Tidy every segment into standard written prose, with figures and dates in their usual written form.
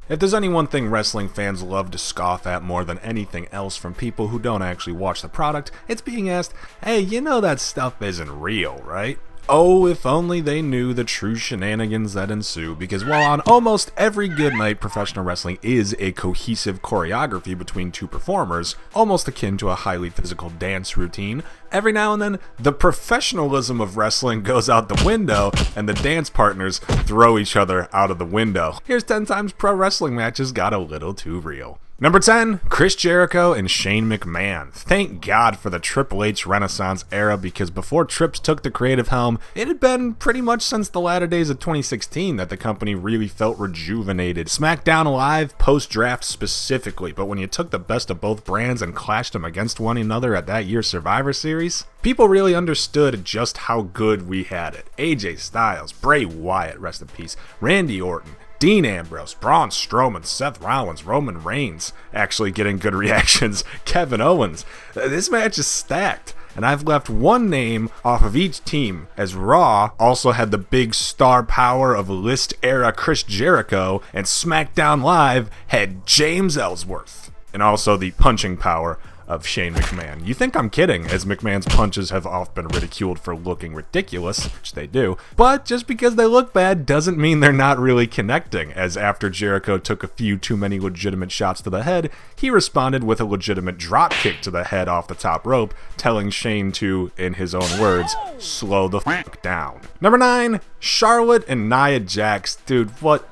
If there's any one thing wrestling fans love to scoff at more than anything else from people who don't actually watch the product, it's being asked, hey, you know that stuff isn't real, right? Oh, if only they knew the true shenanigans that ensue, because while on almost every good night, professional wrestling is a cohesive choreography between two performers, almost akin to a highly physical dance routine, every now and then, the professionalism of wrestling goes out the window, and the dance partners throw each other out of the window. Here's 10 times pro wrestling matches got a little too real. Number 10, Chris Jericho and Shane McMahon. Thank God for the Triple H Renaissance era, because before Trips took the creative helm, it had been pretty much since the latter days of 2016 that the company really felt rejuvenated. SmackDown Live, post-draft specifically, but when you took the best of both brands and clashed them against one another at that year's Survivor Series, people really understood just how good we had it. AJ Styles, Bray Wyatt, rest in peace, Randy Orton, Dean Ambrose, Braun Strowman, Seth Rollins, Roman Reigns actually getting good reactions, Kevin Owens. This match is stacked, and I've left one name off of each team, as Raw also had the big star power of List-era Chris Jericho, and SmackDown Live had James Ellsworth, and also the punching power of Shane McMahon. You think I'm kidding, as McMahon's punches have often been ridiculed for looking ridiculous, which they do, but just because they look bad doesn't mean they're not really connecting, as after Jericho took a few too many legitimate shots to the head, he responded with a legitimate drop kick to the head off the top rope, telling Shane to, in his own words, slow the fuck down. Number 9, Charlotte and Nia Jax. Dude, what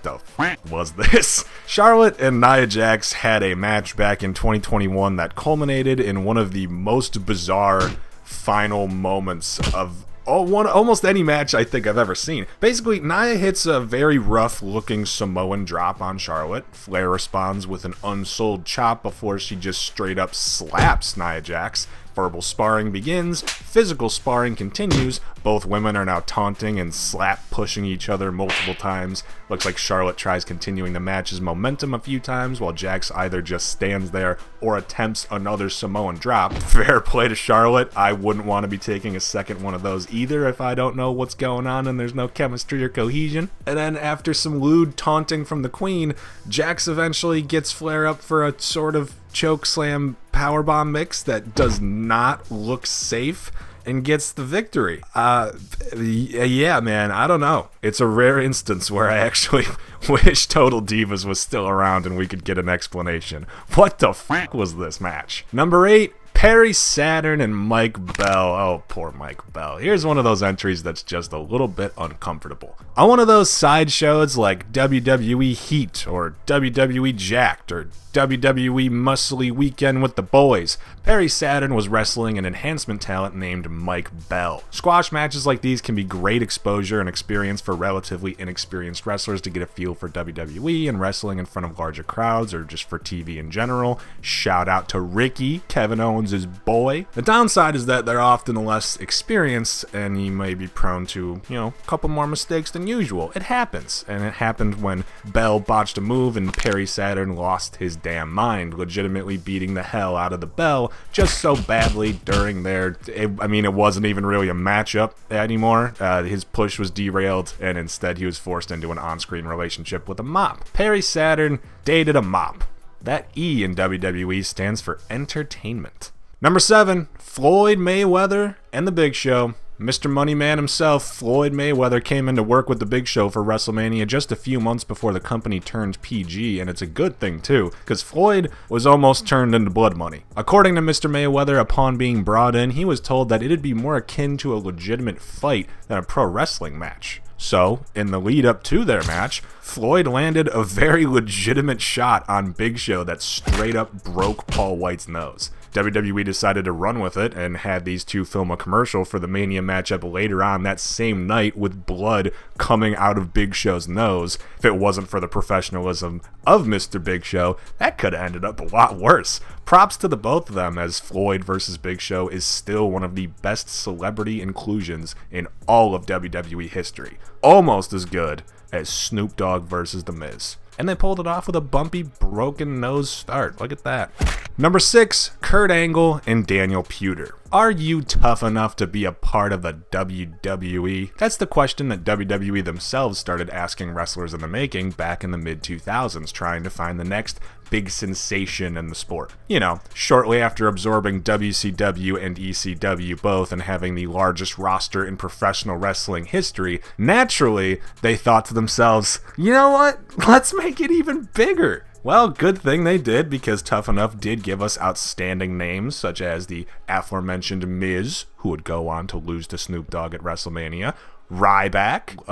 the f*** was this? Charlotte and Nia Jax had a match back in 2021 that culminated in one of the most bizarre final moments of almost any match I think I've ever seen. Basically, Nia hits a very rough-looking Samoan drop on Charlotte. Flair responds with an unsold chop before she just straight up slaps Nia Jax. Verbal sparring begins, physical sparring continues, both women are now taunting and slap pushing each other multiple times. Looks like Charlotte tries continuing the match's momentum a few times, while Jax either just stands there or attempts another Samoan drop. Fair play to Charlotte, I wouldn't want to be taking a second one of those either if I don't know what's going on and there's no chemistry or cohesion. And then after some lewd taunting from the Queen, Jax eventually gets Flair up for a sort of choke slam powerbomb mix that does not look safe and gets the victory. Yeah, man, I don't know. It's a rare instance where I actually wish Total Divas was still around and we could get an explanation. What the fuck was this match? Number 8, Perry Saturn and Mike Bell. Oh, poor Mike Bell. Here's one of those entries that's just a little bit uncomfortable. On one of those side shows like WWE Heat or WWE Jacked or WWE Muscly Weekend with the Boys, Perry Saturn was wrestling an enhancement talent named Mike Bell. Squash matches like these can be great exposure and experience for relatively inexperienced wrestlers to get a feel for WWE and wrestling in front of larger crowds or just for TV in general. Shout out to Ricky, Kevin Owens' boy. The downside is that they're often less experienced and you may be prone to, a couple more mistakes than usual. It happens, and it happened when Bell botched a move and Perry Saturn lost his damn mind, legitimately beating the hell out of the Bell just so badly during it wasn't even really a matchup anymore. His push was derailed, and instead he was forced into an on-screen relationship with a mop. Perry Saturn dated a mop. That E in WWE stands for entertainment. Number 7, Floyd Mayweather and The Big Show. Mr. Moneyman himself, Floyd Mayweather, came in to work with The Big Show for WrestleMania just a few months before the company turned PG, and it's a good thing too, because Floyd was almost turned into blood money. According to Mr. Mayweather, upon being brought in, he was told that it'd be more akin to a legitimate fight than a pro wrestling match. So, in the lead up to their match, Floyd landed a very legitimate shot on Big Show that straight up broke Paul White's nose. WWE decided to run with it and had these two film a commercial for the Mania matchup later on that same night with blood coming out of Big Show's nose. If it wasn't for the professionalism of Mr. Big Show, that could have ended up a lot worse. Props to the both of them, as Floyd versus Big Show is still one of the best celebrity inclusions in all of WWE history. Almost as good as Snoop Dogg versus The Miz. And they pulled it off with a bumpy, broken nose start. Look at that. Number 6, Kurt Angle and Daniel Puder. Are you tough enough to be a part of the WWE? That's the question that WWE themselves started asking wrestlers in the making back in the mid-2000s, trying to find the next big sensation in the sport. You know, shortly after absorbing WCW and ECW both and having the largest roster in professional wrestling history, naturally, they thought to themselves, you know what? Let's make it even bigger. Well, good thing they did, because Tough Enough did give us outstanding names such as the aforementioned Miz, who would go on to lose to Snoop Dogg at WrestleMania, Ryback,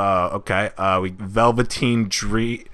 Velveteen Dream.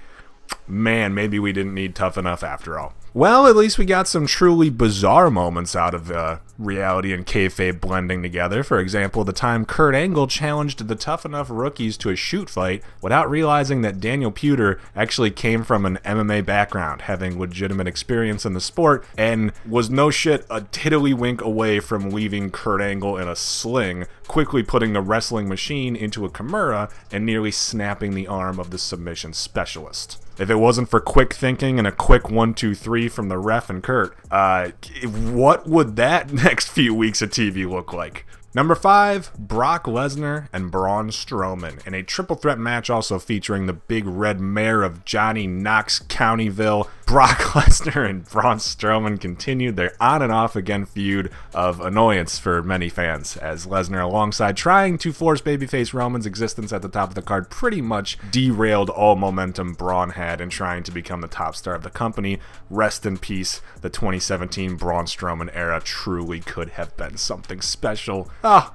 Man, maybe we didn't need Tough Enough after all. Well, at least we got some truly bizarre moments out of reality and kayfabe blending together. For example, the time Kurt Angle challenged the Tough Enough rookies to a shoot fight without realizing that Daniel Puder actually came from an MMA background, having legitimate experience in the sport, and was no shit a tiddlywink away from leaving Kurt Angle in a sling, quickly putting the wrestling machine into a Kimura and nearly snapping the arm of the submission specialist. If it wasn't for quick thinking and a quick 1-2-3 from the ref and Kurt, what would that next few weeks of TV look like? Number 5, Brock Lesnar and Braun Strowman in a triple threat match also featuring the big red mare of Johnny Knox Countyville. Brock Lesnar and Braun Strowman continued their on and off again feud of annoyance for many fans, as Lesnar, alongside trying to force babyface Roman's existence at the top of the card, pretty much derailed all momentum Braun had in trying to become the top star of the company. Rest in peace, the 2017 Braun Strowman era truly could have been something special.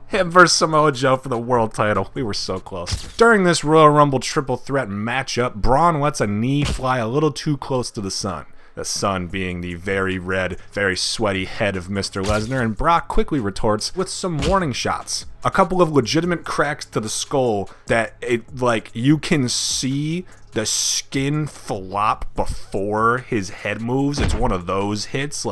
Him versus Samoa Joe for the world title. We were so close. During this Royal Rumble triple threat matchup, Braun lets a knee fly a little too close to the sun. The sun being the very red, very sweaty head of Mr. Lesnar, and Brock quickly retorts with some warning shots. A couple of legitimate cracks to the skull that you can see the skin flop before his head moves. It's one of those hits,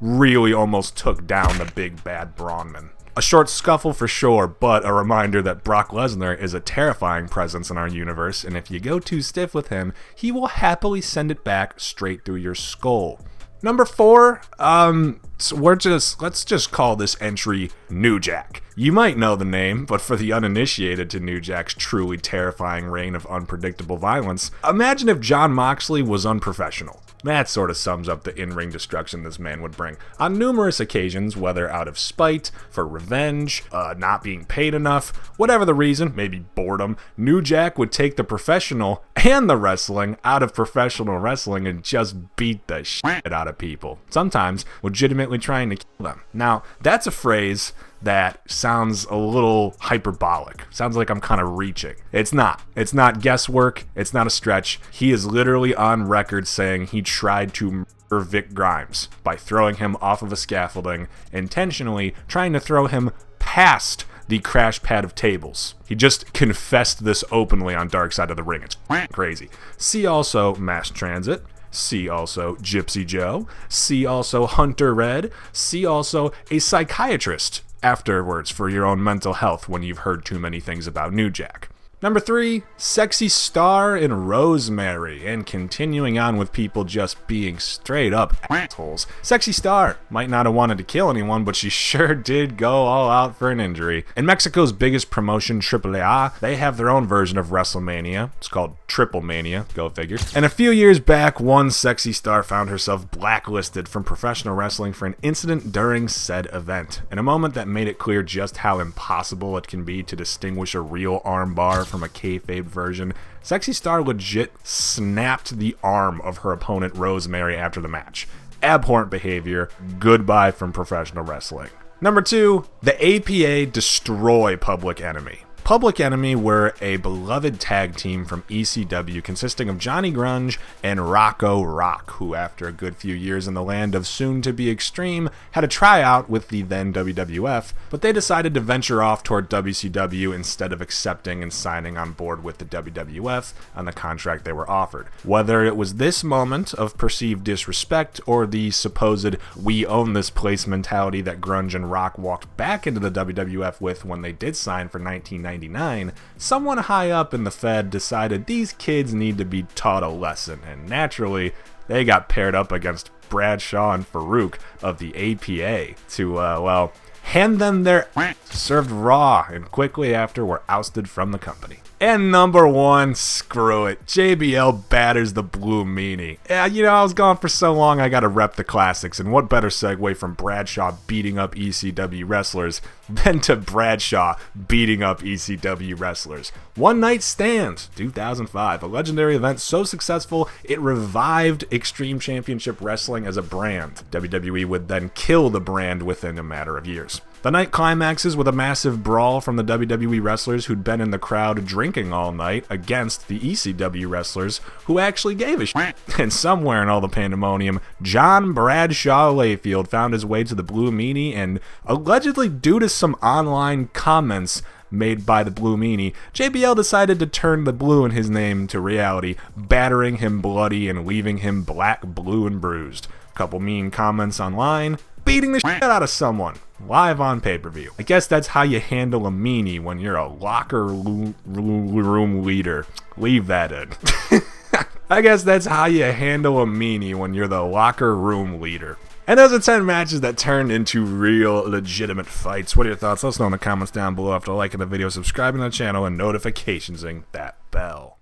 really almost took down the big bad Braunman. A short scuffle for sure, but a reminder that Brock Lesnar is a terrifying presence in our universe, and if you go too stiff with him, he will happily send it back straight through your skull. Number 4, let's just call this entry New Jack. You might know the name, but for the uninitiated to New Jack's truly terrifying reign of unpredictable violence, imagine if Jon Moxley was unprofessional. That sort of sums up the in-ring destruction this man would bring. On numerous occasions, whether out of spite, for revenge, not being paid enough, whatever the reason, maybe boredom, New Jack would take the professional and the wrestling out of professional wrestling and just beat the shit out of people. Sometimes legitimately trying to kill them. Now, that's a phrase that sounds a little hyperbolic. Sounds like I'm kind of reaching. It's not. It's not guesswork. It's not a stretch. He is literally on record saying he tried to murder Vic Grimes by throwing him off of a scaffolding, intentionally trying to throw him past the crash pad of tables. He just confessed this openly on Dark Side of the Ring. It's crazy. See also Mass Transit. See also Gypsy Joe. See also Hunter Red. See also a psychiatrist afterwards for your own mental health when you've heard too many things about New Jack. Number 3, Sexy Star and Rosemary, and continuing on with people just being straight up assholes. Sexy Star might not have wanted to kill anyone, but she sure did go all out for an injury. In Mexico's biggest promotion, AAA, they have their own version of WrestleMania. It's called Triple Mania, go figure. And a few years back, one Sexy Star found herself blacklisted from professional wrestling for an incident during said event. In a moment that made it clear just how impossible it can be to distinguish a real armbar from a kayfabe version, Sexy Star legit snapped the arm of her opponent Rosemary after the match. Abhorrent behavior. Goodbye from professional wrestling. Number 2, the APA destroy Public Enemy. Public Enemy were a beloved tag team from ECW consisting of Johnny Grunge and Rocco Rock, who after a good few years in the land of soon-to-be Extreme had a tryout with the then WWF, but they decided to venture off toward WCW instead of accepting and signing on board with the WWF on the contract they were offered. Whether it was this moment of perceived disrespect or the supposed we own this place mentality that Grunge and Rock walked back into the WWF with when they did sign for 1999, someone high up in the Fed decided these kids need to be taught a lesson, and naturally, they got paired up against Bradshaw and Farouk of the APA to, hand them their served raw, and quickly after were ousted from the company. And number 1, screw it, JBL batters the Blue Meanie. Yeah, you know, I was gone for so long, I gotta rep the classics, and what better segue from Bradshaw beating up ECW wrestlers than to Bradshaw beating up ECW wrestlers. One Night Stand, 2005, a legendary event so successful it revived Extreme Championship Wrestling as a brand. WWE would then kill the brand within a matter of years. The night climaxes with a massive brawl from the WWE wrestlers who'd been in the crowd drinking all night against the ECW wrestlers who actually gave a shit. And somewhere in all the pandemonium, John Bradshaw Layfield found his way to the Blue Meanie, and allegedly due to some online comments made by the Blue Meanie, JBL decided to turn the blue in his name to reality, battering him bloody and leaving him black, blue, and bruised. Couple mean comments online, beating the shit out of someone live on pay-per-view. I guess that's how you handle a meanie when you're a locker room leader. Leave that in. I guess that's how you handle a meanie when you're the locker room leader. And those are 10 matches that turned into real legitimate fights. What are your thoughts? Let us know in the comments down below after liking the video, subscribing to the channel, and notifications-ing that bell.